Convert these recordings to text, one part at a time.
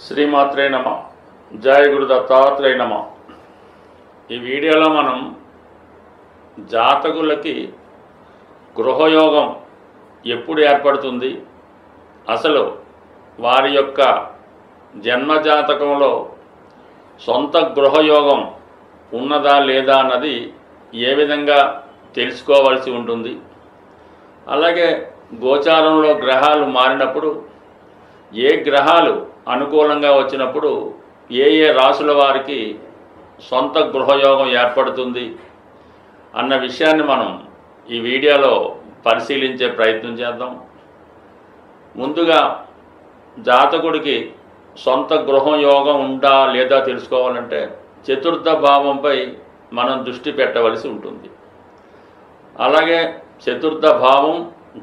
శ్రీమాత్రే నమ. జయ గురు దత్తాత్రేయ నమ. ఈ వీడియోలో మనం జాతకులకి గృహయోగం ఎప్పుడు ఏర్పడుతుంది, అసలు వారి యొక్క జన్మజాతకంలో సొంత గృహయోగం ఉన్నదా లేదా అన్నది ఏ విధంగా తెలుసుకోవాల్సి ఉంటుంది, అలాగే గోచారంలో గ్రహాలు మారినప్పుడు ఏ గ్రహాలు అనుకూలంగా వచ్చినప్పుడు ఏ ఏ రాశుల వారికి సొంత గృహయోగం ఏర్పడుతుంది అన్న విషయాన్ని మనం ఈ వీడియోలో పరిశీలించే ప్రయత్నం చేద్దాం. ముందుగా జాతకుడికి సొంత గృహయోగం ఉందా లేదా తెలుసుకోవాలంటే చతుర్థ భావంపై మనం దృష్టి పెట్టవలసి ఉంటుంది. అలాగే చతుర్థ భావం,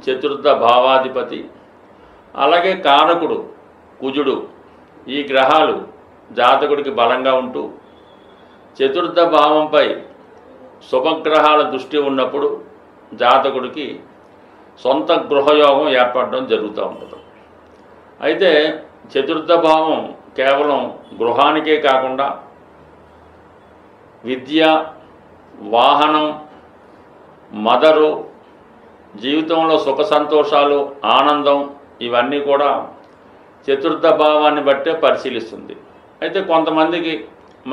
చతుర్థ భావాధిపతి, అలాగే కారకుడు కుజుడు, ఈ గ్రహాలు జాతకుడికి బలంగా ఉంటూ చతుర్థ భావంపై శుభగ్రహాల దృష్టి ఉన్నప్పుడు జాతకుడికి సొంత గృహయోగం ఏర్పడడం జరుగుతూ ఉంటుంది. అయితే చతుర్థ భావం కేవలం గృహానికే కాకుండా విద్య, వాహనం, మదరు, జీవితంలో సుఖ సంతోషాలు, ఆనందం, ఇవన్నీ కూడా చతుర్థ భావాన్ని బట్టే పరిశీలిస్తుంది. అయితే కొంతమందికి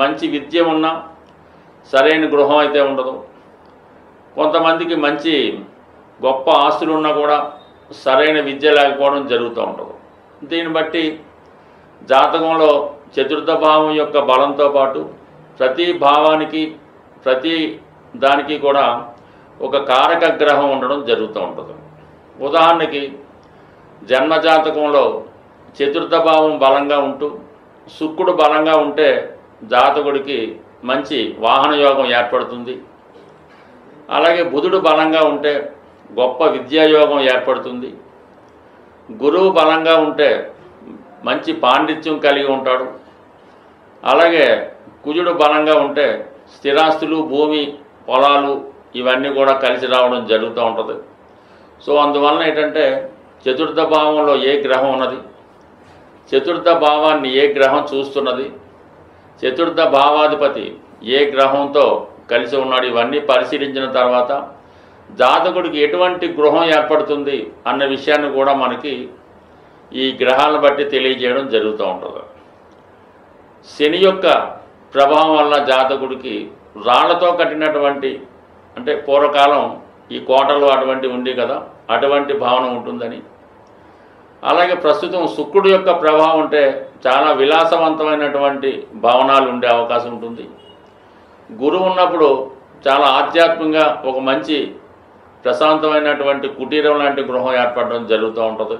మంచి విద్య ఉన్నా సరైన గృహం అయితే ఉండదు, కొంతమందికి మంచి గొప్ప ఆస్తులు ఉన్నా కూడా సరైన విద్య లేకపోవడం జరుగుతూ ఉండదు. దీన్ని బట్టి జాతకంలో చతుర్థ భావం యొక్క బలంతో పాటు ప్రతి భావానికి, ప్రతి దానికి కూడా ఒక కారక గ్రహం ఉండడం జరుగుతూ ఉంటుంది. ఉదాహరణకి జన్మజాతకంలో చతుర్థ భావం బలంగా ఉంటూ శుక్రుడు బలంగా ఉంటే జాతకుడికి మంచి వాహన యోగం ఏర్పడుతుంది. అలాగే బుధుడు బలంగా ఉంటే గొప్ప విద్యాయోగం ఏర్పడుతుంది. గురువు బలంగా ఉంటే మంచి పాండిత్యం కలిగి ఉంటాడు. అలాగే కుజుడు బలంగా ఉంటే స్థిరాస్తులు, భూమి, పొలాలు ఇవన్నీ కూడా కలిసి రావడం జరుగుతూ ఉంటుంది. సో అందువలన ఏంటంటే చతుర్థ భావంలో ఏ గ్రహం ఉన్నది, చతుర్థ భావాన్ని ఏ గ్రహం చూస్తున్నది, చతుర్థ భావాధిపతి ఏ గ్రహంతో కలిసి ఉన్నాడు, ఇవన్నీ పరిశీలించిన తర్వాత జాతకుడికి ఎటువంటి గృహం ఏర్పడుతుంది అన్న విషయాన్ని కూడా మనకి ఈ గ్రహాలను బట్టి తెలియజేయడం జరుగుతూ ఉంటుంది. శని యొక్క ప్రభావం వల్ల జాతకుడికి రాళ్లతో కట్టినటువంటి, అంటే పూర్వకాలం ఈ కోటలు అటువంటివి ఉండి కదా, అటువంటి భావన ఉంటుందని. అలాగే ప్రస్తుతం శుక్రుడు యొక్క ప్రభావం ఉంటే చాలా విలాసవంతమైనటువంటి భవనాలు ఉండే అవకాశం ఉంటుంది. గురువు ఉన్నప్పుడు చాలా ఆధ్యాత్మికంగా ఒక మంచి ప్రశాంతమైనటువంటి కుటీరం లాంటి గృహం ఏర్పడడం జరుగుతూ ఉంటుంది.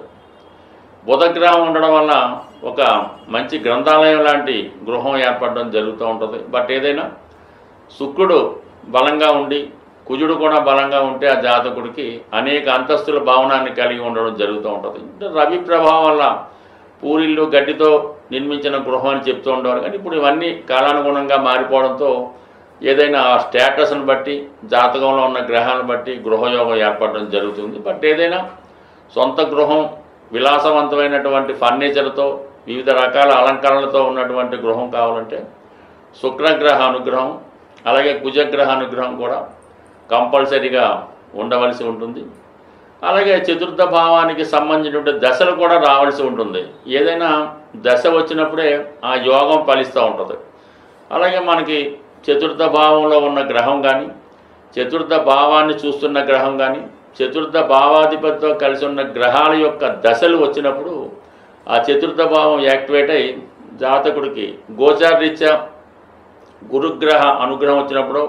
బుధగ్రహం ఉండడం వల్ల ఒక మంచి గ్రంథాలయం లాంటి గృహం ఏర్పడడం జరుగుతూ ఉంటుంది. బట్ ఏదైనా శుక్రుడు బలంగా ఉండి కుజుడు కూడా బలంగా ఉంటే ఆ జాతకుడికి అనేక అంతస్తుల భవనాన్ని కలిగి ఉండడం జరుగుతూ ఉంటుంది. రవి ప్రభావం వల్ల పూరిళ్ళు గడ్డితో నిర్మించిన గృహం అని చెప్తూ ఉండేవారు, కానీ ఇప్పుడు ఇవన్నీ కాలానుగుణంగా మారిపోవడంతో ఏదైనా ఆ స్టేటస్ని బట్టి, జాతకంలో ఉన్న గ్రహాలను బట్టి గృహయోగం ఏర్పడడం జరుగుతుంది. బట్ ఏదైనా సొంత గృహం విలాసవంతమైనటువంటి ఫర్నిచర్తో, వివిధ రకాల అలంకరణలతో ఉన్నటువంటి గృహం కావాలంటే శుక్రగ్రహ అనుగ్రహం, అలాగే కుజగ్రహ అనుగ్రహం కూడా కంపల్సరీగా ఉండవలసి ఉంటుంది. అలాగే చతుర్థ భావానికి సంబంధించిన దశలు కూడా రావాల్సి ఉంటుంది. ఏదైనా దశ వచ్చినప్పుడే ఆ యోగం ఫలిస్తూ ఉంటుంది. అలాగే మనకి చతుర్థ భావంలో ఉన్న గ్రహం కానీ, చతుర్థ భావాన్ని చూస్తున్న గ్రహం కానీ, చతుర్థ భావాధిపతితో కలిసి ఉన్న గ్రహాల యొక్క దశలు వచ్చినప్పుడు ఆ చతుర్థ భావం యాక్టివేట్ అయి జాతకుడికి గోచారరీత్యా గురుగ్రహ అనుగ్రహం వచ్చినప్పుడు,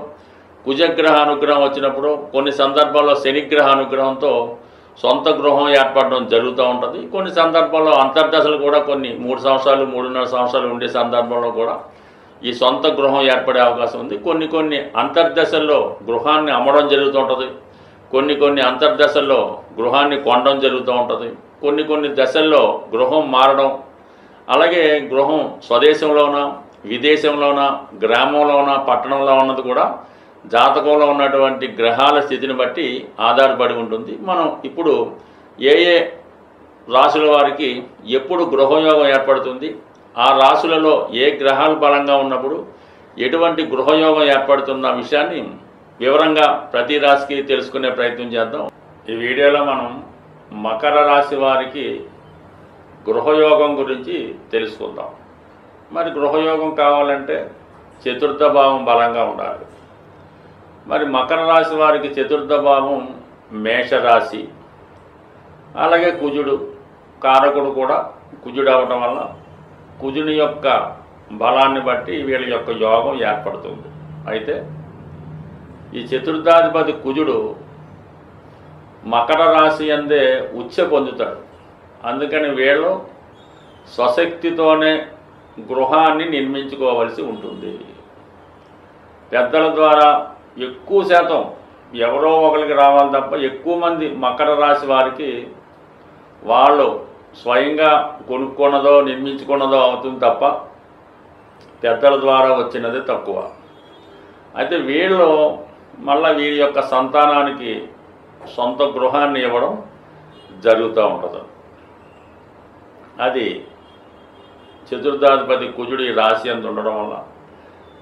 కుజగ్రహ అనుగ్రహం వచ్చినప్పుడు, కొన్ని సందర్భాల్లో శనిగ్రహ అనుగ్రహంతో సొంత గృహం ఏర్పడడం జరుగుతూ ఉంటుంది. కొన్ని సందర్భాల్లో అంతర్దశలు కూడా కొన్ని 3 సంవత్సరాలు 3.5 సంవత్సరాలు ఉండే సందర్భంలో కూడా ఈ సొంత గృహం ఏర్పడే అవకాశం ఉంది. కొన్ని అంతర్దశల్లో గృహాన్ని అమ్మడం జరుగుతూ ఉంటుంది. కొన్ని అంతర్దశల్లో గృహాన్ని కొనడం జరుగుతూ ఉంటుంది. కొన్ని దశల్లో గృహం మారడం, అలాగే గృహం స్వదేశంలోనా, విదేశంలోనా, గ్రామంలోనా, పట్టణంలో ఉన్నది కూడా జాతకంలో ఉన్నటువంటి గ్రహాల స్థితిని బట్టి ఆధారపడి ఉంటుంది. మనం ఇప్పుడు ఏ రాశుల వారికి ఎప్పుడు గృహయోగం ఏర్పడుతుంది, ఆ రాశులలో ఏ గ్రహాలు బలంగా ఉన్నప్పుడు ఎటువంటి గృహయోగం ఏర్పడుతున్న విషయాన్ని వివరంగా ప్రతి రాశికి తెలుసుకునే ప్రయత్నం చేద్దాం. ఈ వీడియోలో మనం మకర రాశి వారికి గృహయోగం గురించి తెలుసుకుందాం. మరి గృహయోగం కావాలంటే చతుర్థ భావం బలంగా ఉండాలి. మరి మకర రాశి వారికి చతుర్థ భావం మేషరాశి, అలాగే కుజుడు కారకుడు కూడా కుజుడు అవటం వల్ల కుజుని యొక్క బలాన్ని బట్టి వీళ్ళ యొక్క యోగం ఏర్పడుతుంది. అయితే ఈ చతుర్థాధిపతి కుజుడు మకర రాశి అందే ఉచ్చ పొందుతాడు. అందుకని వీళ్ళు స్వశక్తితోనే గృహాన్ని నిర్మించుకోవలసి ఉంటుంది. పెద్దల ద్వారా ఎక్కువ శాతం ఎవరో ఒకరికి రావాలి తప్ప ఎక్కువ మంది మకర రాశి వారికి వాళ్ళు స్వయంగా కొనుక్కున్నదో నిర్మించుకున్నదో అవుతుంది తప్ప పెద్దల ద్వారా వచ్చినది తక్కువ. అయితే వీళ్ళు మళ్ళీ వీరి యొక్క సంతానానికి సొంత గృహాన్ని ఇవ్వడం జరుగుతూ ఉంటుంది. అది చతుర్థాధిపతి కుజుడి రాశి అంత ఉండడం వల్ల.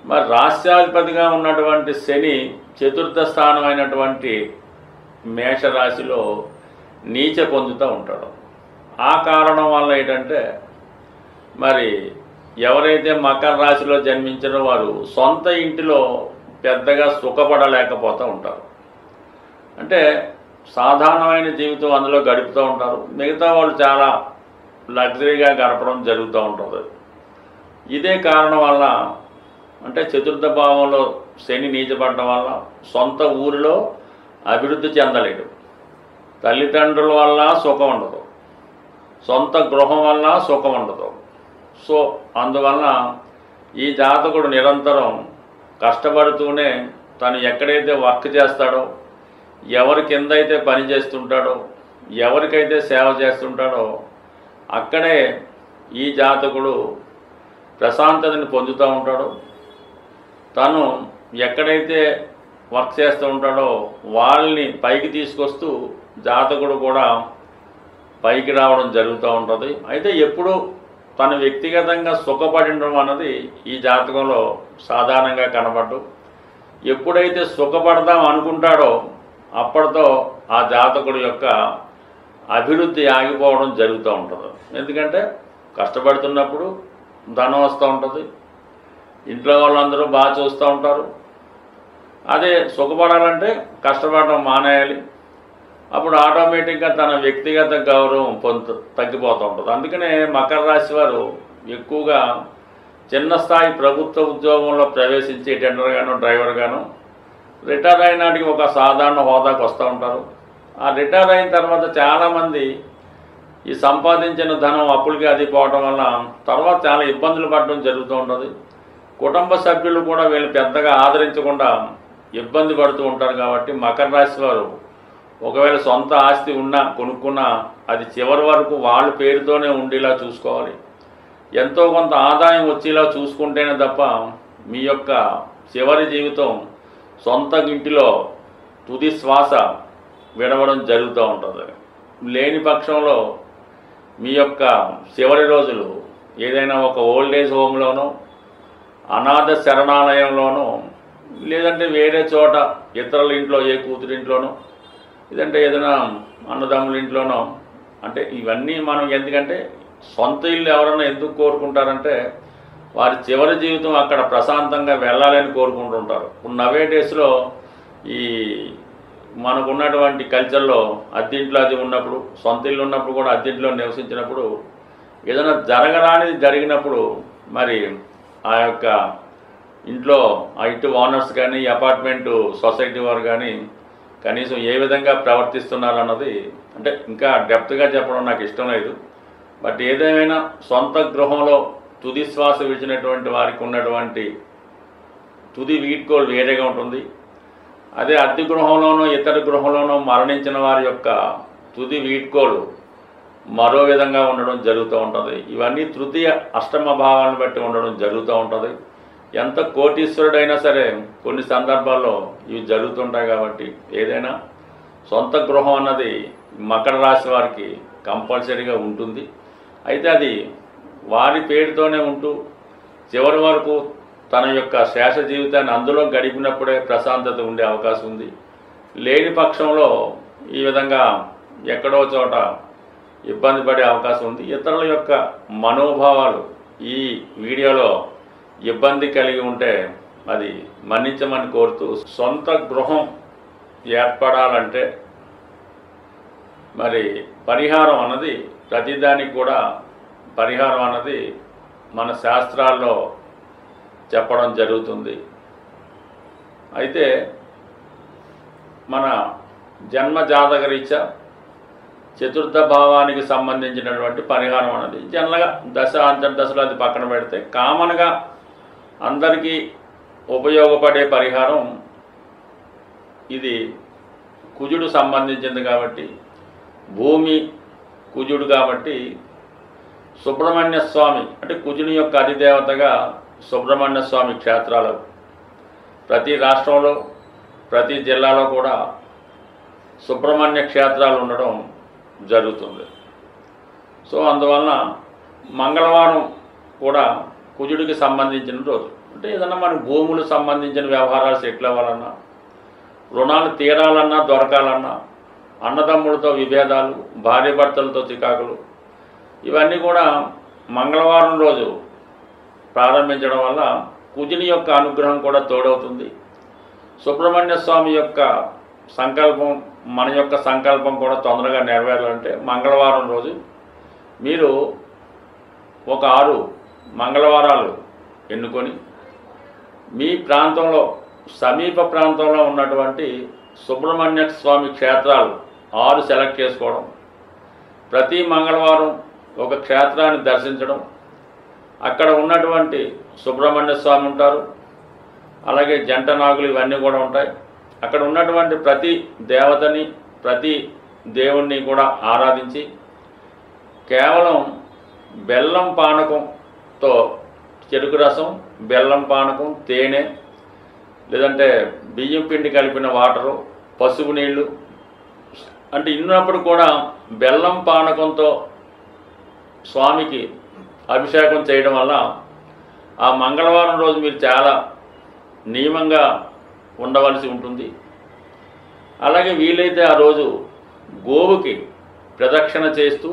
మరి రాశ్యాధిపతిగా ఉన్నటువంటి శని చతుర్థ స్థానమైనటువంటి మేషరాశిలో నీచ పొందుతూ ఉంటాడు. ఆ కారణం వల్ల ఏంటంటే మరి ఎవరైతే మకర రాశిలో జన్మించిన వారు సొంత ఇంటిలో పెద్దగా సుఖపడలేకపోతూ ఉంటారు. అంటే సాధారణమైన జీవితం అందులో గడుపుతూ ఉంటారు. మిగతా వాళ్ళు చాలా లగ్జరీగా గడపడం జరుగుతూ ఉంటుంది. ఇదే కారణం వల్ల అంటే చతుర్థ భావంలో శని నీచపడడం వల్ల సొంత ఊరిలో అభివృద్ధి చెందలేడు. తల్లిదండ్రుల వల్ల సుఖం ఉండదు, సొంత గృహం వల్ల సుఖం ఉండదు. సో అందువల్ల ఈ జాతకుడు నిరంతరం కష్టపడుతూనే తను ఎక్కడైతే వర్క్ చేస్తాడో, ఎవరి కింద అయితే పని చేస్తుంటాడో, ఎవరికైతే సేవ చేస్తుంటాడో అక్కడే ఈ జాతకుడు ప్రశాంతతని పొందుతూ ఉంటాడు. తను ఎక్కడైతే వర్క్ చేస్తూ ఉంటాడో వాళ్ళని పైకి తీసుకొస్తూ జాతకుడు కూడా పైకి రావడం జరుగుతూ ఉంటుంది. అయితే ఎప్పుడు తను వ్యక్తిగతంగా సుఖపడడం అన్నది ఈ జాతకంలో సాధారణంగా కనబడ్డు. ఎప్పుడైతే సుఖపడదాం అనుకుంటాడో అప్పటితో ఆ జాతకుడు యొక్క అభివృద్ధి ఆగిపోవడం జరుగుతూ ఉంటుంది. ఎందుకంటే కష్టపడుతున్నప్పుడు ధనం వస్తూ ఉంటుంది, ఇంట్లో వాళ్ళందరూ బాగా చూస్తూ ఉంటారు. అదే సుఖపడాలంటే కష్టపడడం మానేయాలి. అప్పుడు ఆటోమేటిక్గా తన వ్యక్తిగత గౌరవం తగ్గిపోతూ ఉంటుంది. అందుకనే మకర రాశి వారు ఎక్కువగా చిన్న స్థాయి ప్రభుత్వ ఉద్యోగంలో ప్రవేశించి టెండర్గాను డ్రైవర్గాను రిటైర్ అయినాటికి ఒక సాధారణ హోదాకు వస్తూ ఉంటారు. ఆ రిటైర్ అయిన తర్వాత చాలామంది ఈ సంపాదించిన ధనం అప్పులకి అది పోవడం వల్ల తర్వాత చాలా ఇబ్బందులు పడడం జరుగుతూ ఉంటుంది. కుటుంబ సభ్యులు కూడా వీళ్ళు పెద్దగా ఆదరించకుండా ఇబ్బంది పడుతూ ఉంటారు. కాబట్టి మకర రాశి వారు ఒకవేళ సొంత ఆస్తి ఉన్నా కొనుక్కున్నా అది చివరి వరకు వాళ్ళ పేరుతోనే ఉండేలా చూసుకోవాలి. ఎంతో కొంత ఆదాయం వచ్చేలా చూసుకుంటేనే తప్ప మీ యొక్క చివరి జీవితం సొంత ఇంటిలో తుది శ్వాస విడవడం జరుగుతూ ఉంటుంది. లేని పక్షంలో మీ యొక్క చివరి రోజులు ఏదైనా ఒక ఓల్డేజ్ హోమ్లోనో, అనాథ శరణాలయంలోనో, లేదంటే వేరే చోట ఇతరుల ఇంట్లో ఏ కూతురింట్లోనో, లేదంటే ఏదైనా అన్నదమ్ముల ఇంట్లోనో. అంటే ఇవన్నీ మనం ఎందుకంటే సొంత ఇల్లు ఎవరైనా ఎందుకు కోరుకుంటారంటే వారి చివరి జీవితం అక్కడ ప్రశాంతంగా వెళ్ళాలని కోరుకుంటుంటారు. నవే డేస్లో ఈ మనకున్నటువంటి కల్చర్లో అద్దెంట్లో అది ఉన్నప్పుడు, సొంత ఇల్లు ఉన్నప్పుడు కూడా అద్దెంట్లో నివసించినప్పుడు ఏదైనా జరగరానిది జరిగినప్పుడు మరి ఆ యొక్క ఇంట్లో ఆ ఇంటి ఓనర్స్ కానీ అపార్ట్మెంటు సొసైటీ వారు కానీ కనీసం ఏ విధంగా ప్రవర్తిస్తున్నారు అన్నది అంటే ఇంకా డెప్త్గా చెప్పడం నాకు ఇష్టం లేదు. బట్ ఏదేమైనా సొంత గృహంలో తుది శ్వాస విడిచినటువంటి వారికి ఉన్నటువంటి తుది వీడ్కోలు వేరేగా ఉంటుంది. అదే అద్దె గృహంలోనో ఇతర గృహంలోనో మరణించిన వారి యొక్క తుది వీడ్కోలు మరో విధంగా ఉండడం జరుగుతూ ఉంటుంది. ఇవన్నీ తృతీయ అష్టమ భావాలను బట్టి ఉండడం జరుగుతూ ఉంటుంది. ఎంత కోటీశ్వరుడైనా సరే కొన్ని సందర్భాల్లో ఇవి జరుగుతుంటాయి. కాబట్టి ఏదైనా సొంత గృహం అన్నది మకర రాశి వారికి కంపల్సరీగా ఉంటుంది. అయితే అది వారి పేరుతోనే ఉంటూ చివరి వరకు తన యొక్క శేష జీవితాన్ని అందులో గడిపినప్పుడే ప్రశాంతత ఉండే అవకాశం ఉంది. లేని పక్షంలో ఈ విధంగా ఎక్కడో చోట ఇబ్బంది పడే అవకాశం ఉంది. ఇతరుల యొక్క మనోభావాలు ఈ వీడియోలో ఇబ్బంది కలిగి ఉంటే అది మన్నించమని కోరుతూ, సొంత గృహం ఏర్పడాలంటే మరి పరిహారం అన్నది ప్రతిదానికి కూడా పరిహారం అన్నది మన శాస్త్రాల్లో చెప్పడం జరుగుతుంది. అయితే మన జన్మ జాతకరీత్యా చతుర్థ భావానికి సంబంధించినటువంటి పరిహారం అన్నది జనరల్గా దశ అంతర్దశలు అది పక్కన పెడితే కామన్గా అందరికీ ఉపయోగపడే పరిహారం ఇది కుజుడు సంబంధించింది కాబట్టి, భూమి కుజుడు కాబట్టి సుబ్రహ్మణ్య స్వామి అంటే కుజుని యొక్క అధిదేవతగా సుబ్రహ్మణ్య స్వామి క్షేత్రాలు ప్రతి రాష్ట్రంలో ప్రతి జిల్లాలో కూడా సుబ్రహ్మణ్య క్షేత్రాలు ఉండడం జరుగుతుంది. సో అందువలన మంగళవారం కూడా కుజుడికి సంబంధించిన రోజు. అంటే ఏదన్నా మన భూములు సంబంధించిన వ్యవహారాలు సెటిల్ అవ్వాలన్నా, రుణాలు తీరాలన్నా దొరకాలన్నా, అన్నదమ్ములతో విభేదాలు, భార్యాభర్తలతో చికాకులు, ఇవన్నీ కూడా మంగళవారం రోజు ప్రారంభించడం వల్ల కుజుని యొక్క అనుగ్రహం కూడా తోడవుతుంది. సుబ్రహ్మణ్య స్వామి యొక్క సంకల్పం, మన యొక్క సంకల్పం కూడా తొందరగా నెరవేరాలంటే మంగళవారం రోజు మీరు ఒక 6 మంగళవారాలు ఎన్నుకొని మీ ప్రాంతంలో సమీప ప్రాంతంలో ఉన్నటువంటి సుబ్రహ్మణ్య స్వామి క్షేత్రాలు 6 సెలెక్ట్ చేసుకోవడం, ప్రతి మంగళవారం ఒక క్షేత్రాన్ని దర్శించడం, అక్కడ ఉన్నటువంటి సుబ్రహ్మణ్య స్వామి ఉంటారు, అలాగే జంట నాగులు ఇవన్నీ కూడా ఉంటాయి. అక్కడ ఉన్నటువంటి ప్రతి దేవతని ప్రతి దేవుణ్ణి కూడా ఆరాధించి కేవలం బెల్లం పానకంతో, చెరుకు రసం, బెల్లం పానకం, తేనె, లేదంటే బియ్యం పిండి కలిపిన వాటరు, పసుపు నీళ్ళు అంటే ఇన్నప్పుడు కూడా బెల్లం పానకంతో స్వామికి అభిషేకం చేయడం వల్ల ఆ మంగళవారం రోజు మీరు చాలా నియమంగా ఉండవలసి ఉంటుంది. అలాగే వీలైతే ఆ రోజు గోవుకి ప్రదక్షిణ చేస్తూ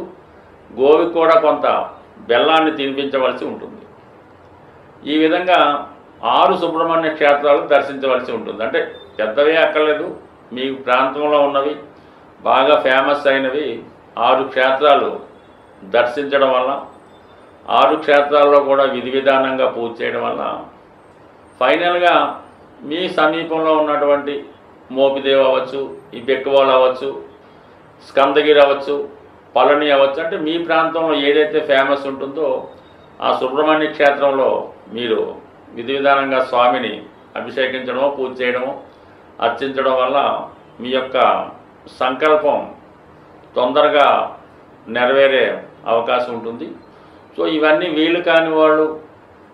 గోవుకి కూడా కొంత బెల్లాన్ని తినిపించవలసి ఉంటుంది. ఈ విధంగా 6 సుబ్రహ్మణ్య క్షేత్రాలు దర్శించవలసి ఉంటుంది. అంటే పెద్దవే అక్కర్లేదు, మీ ప్రాంతంలో ఉన్నవి బాగా ఫేమస్ అయినవి 6 క్షేత్రాలు దర్శించడం వల్ల, 6 క్షేత్రాల్లో కూడా విధి విధానంగా పూజ చేయడం వల్ల ఫైనల్గా మీ సమీపంలో ఉన్నటువంటి మోపిదేవి అవ్వచ్చు, ఈ బెక్కవాళ్ళు అవ్వచ్చు, స్కందగిరి అవ్వచ్చు, పళని అవ్వచ్చు, అంటే మీ ప్రాంతంలో ఏదైతే ఫేమస్ ఉంటుందో ఆ సుబ్రహ్మణ్య క్షేత్రంలో మీరు విధి విధానంగా స్వామిని అభిషేకించడమో పూజ చేయడమో అర్చించడం వల్ల మీ యొక్క సంకల్పం తొందరగా నెరవేరే అవకాశం ఉంటుంది. సో ఇవన్నీ వీలు కాని వాళ్ళు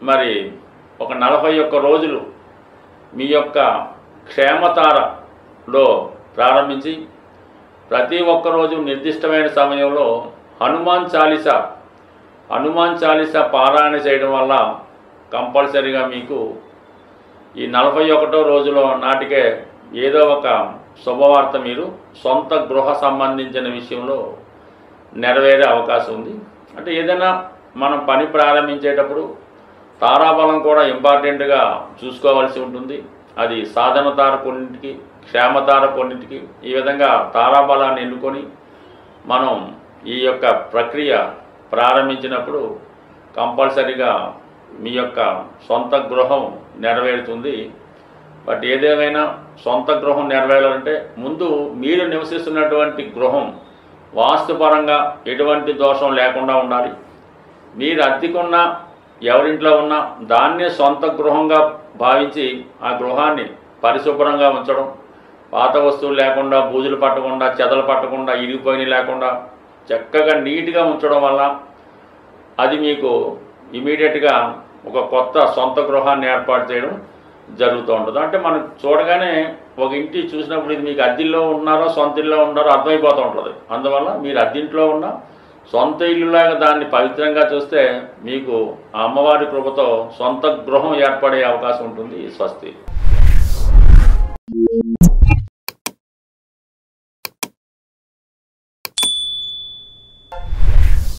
మరి ఒక 41 రోజులు మీ యొక్క క్షేమతారలో ప్రారంభించి ప్రతి ఒక్క రోజు నిర్దిష్టమైన సమయంలో హనుమాన్ చాలీసా పారాయణ చేయడం వల్ల కంపల్సరీగా మీకు ఈ 41వ రోజులో నాటికే ఏదో ఒక శుభవార్త మీరు సొంత గృహ సంబంధించిన విషయంలో నెరవేరే అవకాశం ఉంది. అంటే ఏదైనా మనం పని ప్రారంభించేటప్పుడు తారాబలం కూడా ఇంపార్టెంట్గా చూసుకోవాల్సి ఉంటుంది. అది సాధన తార కొన్నింటికి, క్షేమతార కొన్నింటికి, ఈ విధంగా తారాబలాన్ని ఎన్నుకొని మనం ఈ యొక్క ప్రక్రియ ప్రారంభించినప్పుడు కంపల్సరీగా మీ యొక్క సొంత గృహం నెరవేరుతుంది. బట్ ఏదేమైనా సొంత గృహం నెరవేరాలంటే ముందు మీరు నివసిస్తున్నటువంటి గృహం వాస్తుపరంగా ఎటువంటి దోషం లేకుండా ఉండాలి. మీరు అద్దెకున్నా ఎవరింట్లో ఉన్నా దాన్నే సొంత గృహంగా భావించి ఆ గృహాన్ని పరిశుభ్రంగా ఉంచడం, పాత వస్తువులు లేకుండా, బూజులు పట్టకుండా, చెదలు పట్టకుండా, ఇరిగిపోయినవి లేకుండా చక్కగా నీట్గా ఉంచడం వల్ల అది మీకు ఇమీడియట్గా ఒక కొత్త సొంత గృహాన్ని ఏర్పాటు చేయడం జరుగుతూ ఉంటుంది. అంటే మనం చూడగానే ఒక ఇంటి చూసినప్పుడు ఇది మీకు అద్దెల్లో ఉన్నారో సొంత ఇల్లో ఉన్నారో అర్థమైపోతూ ఉంటుంది. అందువల్ల మీరు అద్దెంట్లో ఉన్నా సొంత ఇల్లులాగా దాన్ని పవిత్రంగా చూస్తే మీకు ఆ అమ్మవారి కృపతో సొంత గృహం ఏర్పడే అవకాశం ఉంటుంది. స్వస్తి.